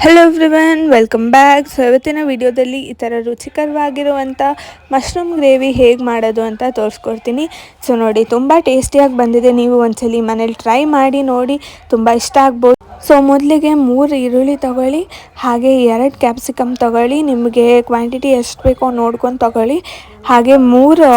Hello everyone, welcome back. So ಇವತ್ತಿನ ವಿಡಿಯೋದಲ್ಲಿ ಈ ಥರ ರುಚಿಕರವಾಗಿರುವಂಥ ಮಶ್ರೂಮ್ ಗ್ರೇವಿ ಹೇಗೆ ಮಾಡೋದು ಅಂತ ತೋರಿಸ್ಕೊಡ್ತೀನಿ. ಸೊ ನೋಡಿ, ತುಂಬ ಟೇಸ್ಟಿಯಾಗಿ ಬಂದಿದೆ. ನೀವು ಒಂದ್ಸಲಿ ಮನೇಲಿ ಟ್ರೈ ಮಾಡಿ ನೋಡಿ, ತುಂಬ ಇಷ್ಟ ಆಗ್ಬೋದು. ಸೊ ಮೊದಲಿಗೆ 3 ಈರುಳ್ಳಿ ತೊಗೊಳ್ಳಿ, ಹಾಗೆ 2 ಕ್ಯಾಪ್ಸಿಕಮ್ ತೊಗೊಳ್ಳಿ. ನಿಮಗೆ ಕ್ವಾಂಟಿಟಿ ಎಷ್ಟು ಬೇಕೋ ನೋಡ್ಕೊಂಡು ತೊಗೊಳ್ಳಿ. ಹಾಗೆ 3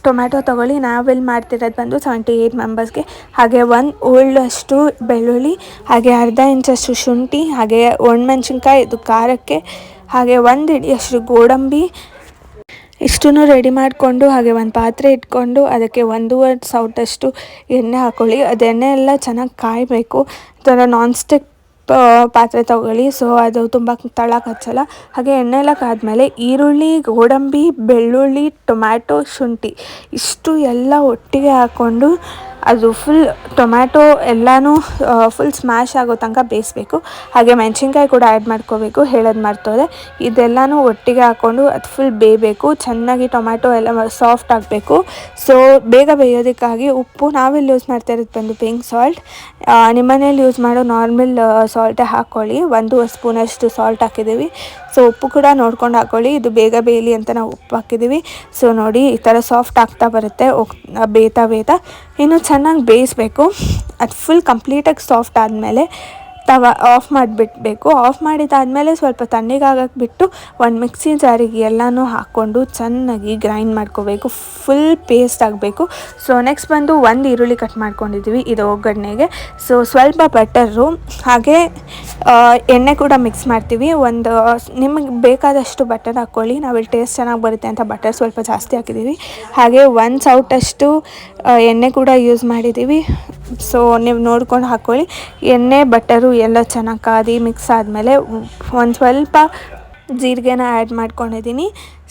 ಟೊಮ್ಯಾಟೊ ತೊಗೊಳ್ಳಿ. ನಾವಿಲ್ಲಿ ಮಾಡ್ತಿರೋದು ಬಂದು 78 ಮೆಂಬರ್ಸ್ಗೆ. ಹಾಗೆ 1 ಹೋಳಷ್ಟು ಬೆಳ್ಳುಳ್ಳಿ, ಹಾಗೆ ಅರ್ಧ ಇಂಚಷ್ಟು ಶುಂಠಿ, ಹಾಗೆ ಒಣಮೆಣ್ಸಿನ್ಕಾಯಿ ಇದು ಖಾರಕ್ಕೆ, ಹಾಗೆ 1 ಹಿಡಿಯಷ್ಟು ಗೋಡಂಬಿ. ಇಷ್ಟನ್ನು ರೆಡಿ ಮಾಡಿಕೊಂಡು ಹಾಗೆ ಒಂದು ಪಾತ್ರೆ ಇಟ್ಕೊಂಡು ಅದಕ್ಕೆ 1.5 ಸೌಟಷ್ಟು ಎಣ್ಣೆ ಹಾಕ್ಕೊಳ್ಳಿ. ಅದು ಎಣ್ಣೆ ಎಲ್ಲ ಚೆನ್ನಾಗಿ ಕಾಯಬೇಕು. ಈ ಥರ ನಾನ್ ಸ್ಟಿಕ್ ಪಾತ್ರೆ ತೊಗೊಳ್ಳಿ. ಸೊ ಅದು ತುಂಬ ತಳ ಹಚ್ಚಲ್ಲ. ಹಾಗೆ ಎಣ್ಣೆ ಎಲ್ಲ ಕಾದ್ಮೇಲೆ ಈರುಳ್ಳಿ, ಗೋಡಂಬಿ, ಬೆಳ್ಳುಳ್ಳಿ, ಟೊಮ್ಯಾಟೊ, ಶುಂಠಿ ಇಷ್ಟು ಎಲ್ಲ ಒಟ್ಟಿಗೆ ಹಾಕ್ಕೊಂಡು ಅದು ಫುಲ್ ಟೊಮ್ಯಾಟೊ ಎಲ್ಲನೂ ಫುಲ್ ಸ್ಮ್ಯಾಶ್ ಆಗೋ ತನಕ ಬೇಯಿಸಬೇಕು. ಹಾಗೆ ಮೆಣಸಿನ್ಕಾಯಿ ಕೂಡ ಆ್ಯಡ್ ಮಾಡ್ಕೋಬೇಕು, ಹೇಳೋದು ಮರ್ತೋದೆ. ಇದೆಲ್ಲನೂ ಒಟ್ಟಿಗೆ ಹಾಕ್ಕೊಂಡು ಅದು ಫುಲ್ ಬೇಯಬೇಕು. ಚೆನ್ನಾಗಿ ಟೊಮ್ಯಾಟೊ ಎಲ್ಲ ಸಾಫ್ಟ್ ಆಗಬೇಕು. ಸೊ ಬೇಗ ಬೇಯೋದಕ್ಕಾಗಿ ಉಪ್ಪು, ನಾವಿಲ್ಲಿ ಯೂಸ್ ಮಾಡ್ತಾ ಇರೋದು ಬಂದು ಪಿಂಕ್ ಸಾಲ್ಟ್. ನಿಮ್ಮ ಮನೇಲಿ ಯೂಸ್ ಮಾಡೋ ನಾರ್ಮಲ್ ಸಾಲ್ಟೇ ಹಾಕ್ಕೊಳ್ಳಿ. 1 ಸ್ಪೂನಷ್ಟು ಸಾಲ್ಟ್ ಹಾಕಿದ್ದೀವಿ. ಸೊ ಉಪ್ಪು ಕೂಡ ನೋಡ್ಕೊಂಡು ಹಾಕ್ಕೊಳ್ಳಿ. ಇದು ಬೇಗ ಬೇಯಲಿ ಅಂತ ನಾವು ಉಪ್ಪು ಹಾಕಿದ್ದೀವಿ. ಸೊ ನೋಡಿ, ಈ ಥರ ಸಾಫ್ಟ್ ಆಗ್ತಾ ಬರುತ್ತೆ ಬೇಯ್ತಾ ಇನ್ನು ಚೆನ್ನಾಗಿ ಬೇಯಿಸಬೇಕು. ಅದು ಫುಲ್ ಕಂಪ್ಲೀಟಾಗಿ ಸಾಫ್ಟ್ ಆದಮೇಲೆ ತವ ಆಫ್ ಮಾಡಿಬಿಡಬೇಕು. ಆಫ್ ಮಾಡಿದ್ದಾದಮೇಲೆ ಸ್ವಲ್ಪ ತಣ್ಣಗಾಗಕ್ಕೆ ಬಿಟ್ಟು ಒಂದು ಮಿಕ್ಸಿ ಜಾರಿಗೆ ಎಲ್ಲನೂ ಹಾಕ್ಕೊಂಡು ಚೆನ್ನಾಗಿ ಗ್ರೈಂಡ್ ಮಾಡ್ಕೋಬೇಕು. ಫುಲ್ ಪೇಸ್ಟ್ ಆಗಬೇಕು. ಸೊ ನೆಕ್ಸ್ಟ್ ಬಂದು 1 ಈರುಳ್ಳಿ ಕಟ್ ಮಾಡ್ಕೊಂಡಿದ್ದೀವಿ ಇದು ಒಗ್ಗರಣೆಗೆ. ಸೊ ಸ್ವಲ್ಪ ಬಟರು ಹಾಗೆ ಎಣ್ಣೆ ಕೂಡ ಮಿಕ್ಸ್ ಮಾಡ್ತೀವಿ. ನಿಮಗೆ ಬೇಕಾದಷ್ಟು ಬಟರ್ ಹಾಕ್ಕೊಳ್ಳಿ. ನಾವಿಲ್ಲಿ ಟೇಸ್ಟ್ ಚೆನ್ನಾಗಿ ಬರುತ್ತೆ ಅಂತ ಬಟರ್ ಸ್ವಲ್ಪ ಜಾಸ್ತಿ ಹಾಕಿದ್ದೀವಿ. ಹಾಗೆ 1 ಸೌಟಷ್ಟು ಎಣ್ಣೆ ಕೂಡ ಯೂಸ್ ಮಾಡಿದ್ದೀವಿ. ಸೊ ನೀವು ನೋಡ್ಕೊಂಡು ಹಾಕ್ಕೊಳ್ಳಿ. ಎಣ್ಣೆ ಬಟರು ಎಲ್ಲ ಚೆನ್ನಾಗಿ ಕಾದಿ ಮಿಕ್ಸ್ ಆದಮೇಲೆ ಒಂದು ಸ್ವಲ್ಪ ಜೀರಿಗೆನ ಆ್ಯಡ್ ಮಾಡ್ಕೊಂಡಿದ್ದೀನಿ.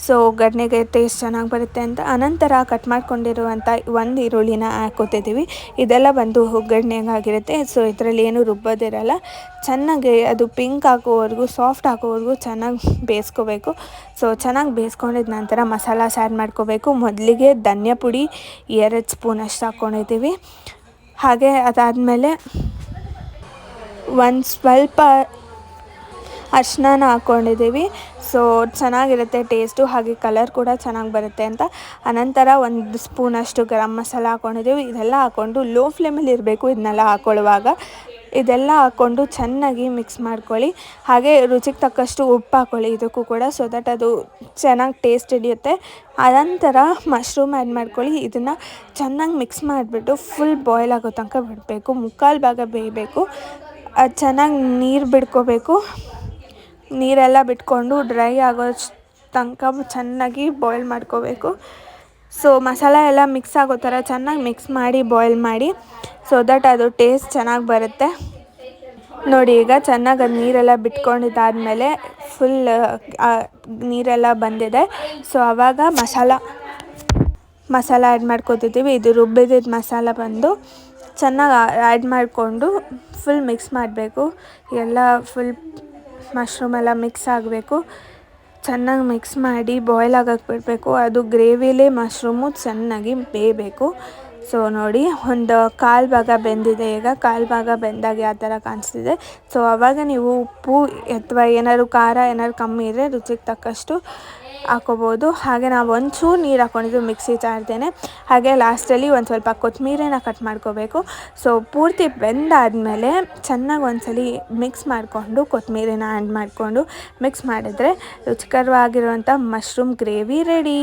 ಸೊ ಒಗ್ಗರಣೆಗೆ ಟೇಸ್ಟ್ ಚೆನ್ನಾಗಿ ಬರುತ್ತೆ ಅಂತ. ಅನಂತರ ಕಟ್ ಮಾಡ್ಕೊಂಡಿರುವಂಥ 1 ಈರುಳ್ಳಿನ ಹಾಕ್ಕೊತಿದ್ದೀವಿ. ಇದೆಲ್ಲ ಬಂದು ಒಗ್ಗರಣೆಗಾಗಿರುತ್ತೆ. ಸೊ ಇದರಲ್ಲಿ ಏನೂ ರುಬ್ಬೋದಿರಲ್ಲ. ಚೆನ್ನಾಗಿ ಅದು ಪಿಂಕ್ ಆಗೋವರೆಗೂ, ಸಾಫ್ಟ್ ಆಗೋವರೆಗೂ ಚೆನ್ನಾಗಿ ಬೇಯಿಸ್ಕೋಬೇಕು. ಸೊ ಚೆನ್ನಾಗಿ ಬೇಯಿಸ್ಕೊಂಡಿದ್ದ ನಂತರ ಮಸಾಲಾಸ್ ಆ್ಯಡ್ ಮಾಡ್ಕೋಬೇಕು. ಮೊದಲಿಗೆ ಧನಿಯಾ ಪುಡಿ 2 ಸ್ಪೂನಷ್ಟು ಹಾಕ್ಕೊಂಡಿದ್ದೀವಿ. ಹಾಗೆ ಅದಾದಮೇಲೆ ಒಂದು ಸ್ವಲ್ಪ ಅರಿಶಿನ ಹಾಕ್ಕೊಂಡಿದ್ದೀವಿ. ಸೊ ಚೆನ್ನಾಗಿರುತ್ತೆ ಟೇಸ್ಟು, ಹಾಗೆ ಕಲರ್ ಕೂಡ ಚೆನ್ನಾಗಿ ಬರುತ್ತೆ ಅಂತ. ಅನಂತರ 1 ಸ್ಪೂನಷ್ಟು ಗರಂ ಮಸಾಲ ಹಾಕ್ಕೊಂಡಿದ್ದೀವಿ. ಇದೆಲ್ಲ ಹಾಕ್ಕೊಂಡು ಲೋ ಫ್ಲೇಮಲ್ಲಿ ಇರಬೇಕು ಇದನ್ನೆಲ್ಲ ಹಾಕ್ಕೊಳ್ಳುವಾಗ. ಇದೆಲ್ಲ ಹಾಕ್ಕೊಂಡು ಚೆನ್ನಾಗಿ ಮಿಕ್ಸ್ ಮಾಡ್ಕೊಳ್ಳಿ. ಹಾಗೆ ರುಚಿಗೆ ತಕ್ಕಷ್ಟು ಉಪ್ಪು ಹಾಕ್ಕೊಳ್ಳಿ ಇದಕ್ಕೂ ಕೂಡ, ಸೊ ದಟ್ ಅದು ಚೆನ್ನಾಗಿ ಟೇಸ್ಟ್ ಹಿಡಿಯುತ್ತೆ. ಅನಂತರ ಮಶ್ರೂಮ್ ಆ್ಯಡ್ ಮಾಡ್ಕೊಳ್ಳಿ. ಇದನ್ನು ಚೆನ್ನಾಗಿ ಮಿಕ್ಸ್ ಮಾಡಿಬಿಟ್ಟು ಫುಲ್ ಬಾಯ್ಲ್ ಆಗೋ ತನಕ ಬಿಡಬೇಕು. 3/4 ಭಾಗ ಬೇಯಬೇಕು. ಅದು ಚೆನ್ನಾಗಿ ನೀರು ಬಿಡ್ಕೋಬೇಕು. ನೀರೆಲ್ಲ ಬಿಟ್ಕೊಂಡು ಡ್ರೈ ಆಗೋ ತನಕ ಚೆನ್ನಾಗಿ ಬಾಯ್ಲ್ ಮಾಡ್ಕೋಬೇಕು. ಸೊ ಮಸಾಲ ಎಲ್ಲ ಮಿಕ್ಸ್ ಆಗೋ ಥರ ಚೆನ್ನಾಗಿ ಮಿಕ್ಸ್ ಮಾಡಿ ಬಾಯ್ಲ್ ಮಾಡಿ, ಸೊ ದಟ್ ಅದು ಟೇಸ್ಟ್ ಚೆನ್ನಾಗಿ ಬರುತ್ತೆ. ನೋಡಿ, ಈಗ ಚೆನ್ನಾಗಿ ಅದು ನೀರೆಲ್ಲ ಬಿಟ್ಕೊಂಡಿದ್ದಾದಮೇಲೆ ಫುಲ್ ನೀರೆಲ್ಲ ಬಂದಿದೆ. ಸೊ ಆವಾಗ ಮಸಾಲ ಆ್ಯಡ್ ಮಾಡ್ಕೊತಿದ್ದೀವಿ. ಇದು ರುಬ್ಬಿದ ಮಸಾಲ ಬಂದು ಚೆನ್ನಾಗಿ ಆ್ಯಡ್ ಮಾಡಿಕೊಂಡು ಫುಲ್ ಮಿಕ್ಸ್ ಮಾಡಬೇಕು. ಎಲ್ಲ ಫುಲ್ ಮಶ್ರೂಮ್ ಎಲ್ಲ ಮಿಕ್ಸ್ ಆಗಬೇಕು. ಚೆನ್ನಾಗಿ ಮಿಕ್ಸ್ ಮಾಡಿ ಬಾಯ್ಲ್ ಆಗಕ್ಕೆ ಬಿಡಬೇಕು. ಅದು ಗ್ರೇವಿಲೇ ಮಶ್ರೂಮು ಚೆನ್ನಾಗಿ ಬೇಯಬೇಕು. ಸೊ ನೋಡಿ, ಒಂದು 1/4 ಭಾಗ ಬೆಂದಿದೆ. ಈಗ 1/4 ಭಾಗ ಬೆಂದಾಗ ಯಾವ ಥರ ಕಾಣಿಸ್ತಿದೆ. ಸೊ ಆವಾಗ ನೀವು ಉಪ್ಪು ಅಥವಾ ಏನಾದ್ರು ಖಾರ ಏನಾದ್ರು ಕಮ್ಮಿ ಇದ್ದರೆ ರುಚಿಗೆ ತಕ್ಕಷ್ಟು ಹಾಕ್ಕೋಬೋದು. ಹಾಗೆ ನಾವು ಒಂಚೂರು ನೀರು ಹಾಕ್ಕೊಂಡಿದ್ದೀವಿ ಮಿಕ್ಸಿ ಜಾರ್ದೇನೆ. ಹಾಗೆ ಲಾಸ್ಟಲ್ಲಿ ಒಂದು ಸ್ವಲ್ಪ ಕೊತ್ತಂಬರಿನ ಕಟ್ ಮಾಡ್ಕೋಬೇಕು. ಸೊ ಪೂರ್ತಿ ಬೆಂದಾದಮೇಲೆ ಚೆನ್ನಾಗಿ ಒಂದ್ಸಲಿ ಮಿಕ್ಸ್ ಮಾಡಿಕೊಂಡು ಕೊತ್ತಂಬರಿನ ಆ್ಯಡ್ ಮಾಡಿಕೊಂಡು ಮಿಕ್ಸ್ ಮಾಡಿದ್ರೆ ರುಚಿಕರವಾಗಿರುವಂಥ ಮಶ್ರೂಮ್ ಗ್ರೇವಿ ರೆಡಿ.